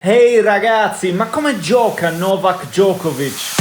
Ehi ragazzi, ma come gioca Novak Djokovic?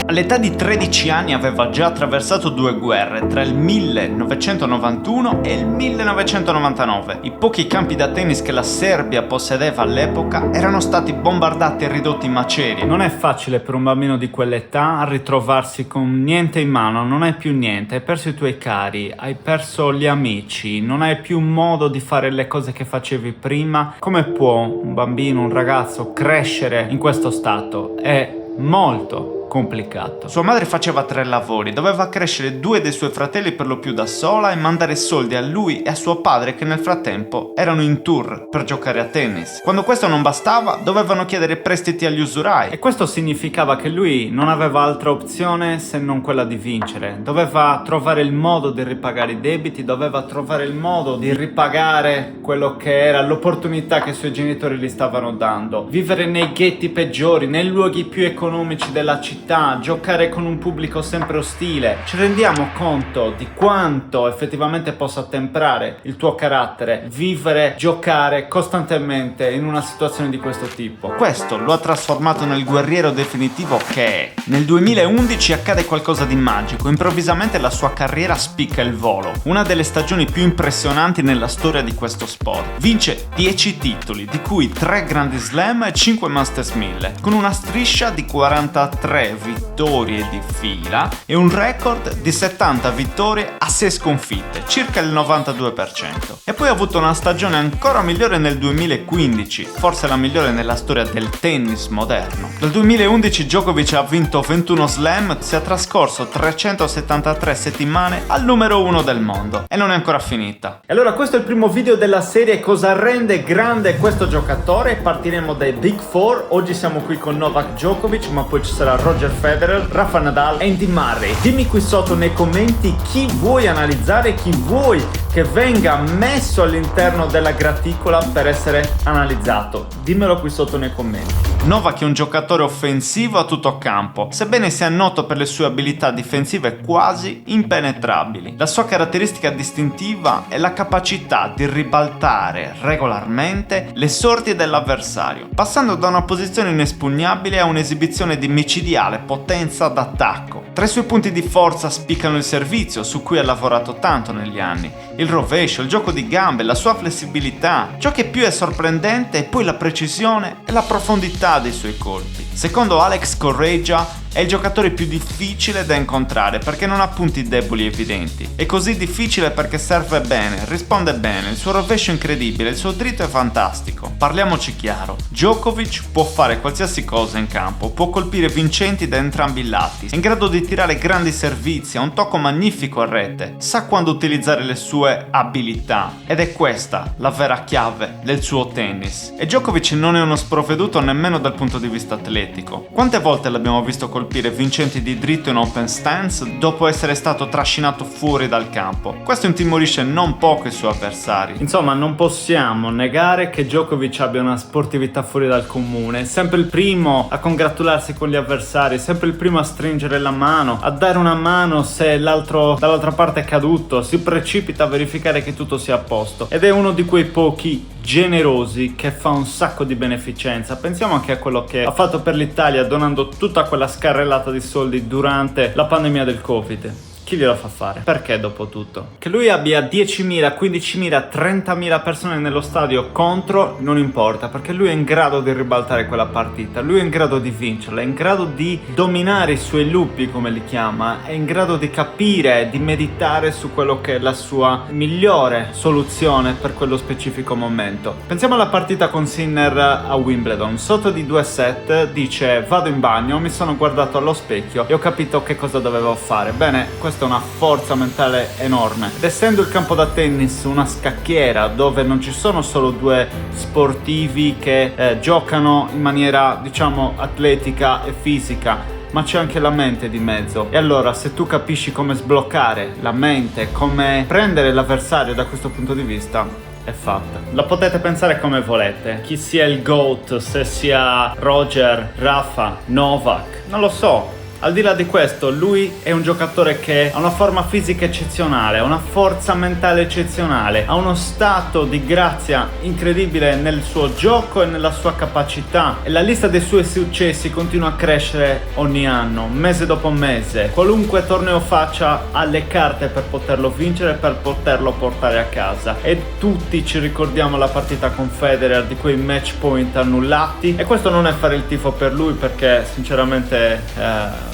All'età di 13 anni aveva già attraversato due guerre tra il 1991 e il 1999. I pochi campi da tennis che la Serbia possedeva all'epoca erano stati bombardati e ridotti in macerie. Non è facile per un bambino di quell'età ritrovarsi con niente in mano, non hai più niente, hai perso i tuoi cari, hai perso gli amici, non hai più modo di fare le cose che facevi prima. Come può un bambino, un ragazzo crescere in questo stato? È molto complicato. Sua madre faceva 3 lavori, doveva crescere 2 dei suoi fratelli per lo più da sola e mandare soldi a lui e a suo padre che nel frattempo erano in tour per giocare a tennis. Quando questo non bastava, dovevano chiedere prestiti agli usurai e questo significava che lui non aveva altra opzione se non quella di vincere. Doveva trovare il modo di ripagare i debiti, doveva trovare il modo di ripagare quello che era l'opportunità che i suoi genitori gli stavano dando. Vivere nei ghetti peggiori, nei luoghi più economici della città, giocare con un pubblico sempre ostile. Ci rendiamo conto di quanto effettivamente possa temprare il tuo carattere vivere, giocare costantemente in una situazione di questo tipo. Questo lo ha trasformato nel guerriero definitivo che è. Nel 2011 accade qualcosa di magico, improvvisamente la sua carriera spicca il volo. Una delle stagioni più impressionanti nella storia di questo sport. Vince 10 titoli, di cui 3 Grandi Slam e 5 Masters 1000, con una striscia di 43 vittorie di fila e un record di 70 vittorie a 6 sconfitte, circa il 92%. E poi ha avuto una stagione ancora migliore nel 2015, forse la migliore nella storia del tennis moderno. Dal 2011 Djokovic ha vinto 21 slam, si è trascorso 373 settimane al numero 1 del mondo e non è ancora finita. E allora questo è il primo video della serie Cosa rende grande questo giocatore. Partiremo dai Big Four. Oggi siamo qui con Novak Djokovic, ma poi ci sarà Roger Federer, Rafa Nadal e Andy Murray. Dimmi qui sotto nei commenti chi vuoi analizzare, chi vuoi che venga messo all'interno della graticola per essere analizzato. Dimmelo qui sotto nei commenti. Novak è un giocatore offensivo a tutto campo, sebbene sia noto per le sue abilità difensive quasi impenetrabili. La sua caratteristica distintiva è la capacità di ribaltare regolarmente le sorti dell'avversario, passando da una posizione inespugnabile a un'esibizione di micidiale potenza d'attacco. Tra i suoi punti di forza spiccano il servizio, su cui ha lavorato tanto negli anni, il rovescio, il gioco di gambe, la sua flessibilità. Ciò che più è sorprendente è poi la precisione e la profondità dei suoi colpi. Secondo Alex Correggia è il giocatore più difficile da incontrare perché non ha punti deboli evidenti. È così difficile perché serve bene, risponde bene, il suo rovescio è incredibile, il suo dritto è fantastico. Parliamoci chiaro, Djokovic può fare qualsiasi cosa in campo, può colpire vincenti da entrambi i lati, è in grado di tirare grandi servizi, ha un tocco magnifico a rete, sa quando utilizzare le sue abilità ed è questa la vera chiave del suo tennis. E Djokovic non è uno sprovveduto nemmeno dal punto di vista atletico. Quante volte l'abbiamo visto colpire vincenti di dritto in open stance dopo essere stato trascinato fuori dal campo? Questo intimorisce non poco i suoi avversari. Insomma, non possiamo negare che Djokovic abbia una sportività fuori dal comune, è sempre il primo a congratularsi con gli avversari, sempre il primo a stringere la mano, a dare una mano se l'altro dall'altra parte è caduto, si precipita a verificare che tutto sia a posto ed è uno di quei pochi generosi che fa un sacco di beneficenza. Pensiamo anche a quello che ha fatto per l'Italia donando tutta quella scarrellata di soldi durante la pandemia del Covid. Chi glielo fa fare? Perché dopo tutto? Che lui abbia 10.000, 15.000, 30.000 persone nello stadio contro non importa, perché lui è in grado di ribaltare quella partita, lui è in grado di vincerla, è in grado di dominare i suoi lupi, come li chiama, è in grado di capire, di meditare su quello che è la sua migliore soluzione per quello specifico momento. Pensiamo alla partita con Sinner a Wimbledon. Sotto di 2 set dice: vado in bagno, mi sono guardato allo specchio e ho capito che cosa dovevo fare. Bene, questo è una forza mentale enorme ed essendo il campo da tennis una scacchiera dove non ci sono solo 2 sportivi che giocano in maniera diciamo atletica e fisica, ma c'è anche la mente di mezzo. E allora se tu capisci come sbloccare la mente, come prendere l'avversario da questo punto di vista, è fatta. La potete pensare come volete, chi sia il GOAT, se sia Roger, Rafa, Novak, non lo so. Al di là di questo, lui è un giocatore che ha una forma fisica eccezionale, ha una forza mentale eccezionale, ha uno stato di grazia incredibile nel suo gioco e nella sua capacità, e la lista dei suoi successi continua a crescere ogni anno, mese dopo mese. Qualunque torneo faccia ha le carte per poterlo vincere, per poterlo portare a casa, e tutti ci ricordiamo la partita con Federer, di quei match point annullati. E questo non è fare il tifo per lui, perché sinceramente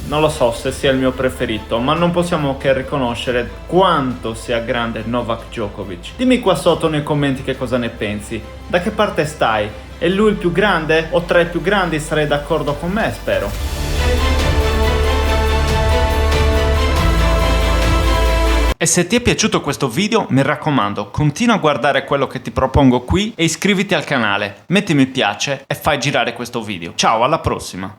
non lo so se sia il mio preferito, ma non possiamo che riconoscere quanto sia grande Novak Djokovic. Dimmi qua sotto nei commenti che cosa ne pensi. Da che parte stai? È lui il più grande? O tra i più grandi? Sarei d'accordo con me, spero. E se ti è piaciuto questo video, mi raccomando, continua a guardare quello che ti propongo qui e iscriviti al canale, metti mi piace e fai girare questo video. Ciao, alla prossima!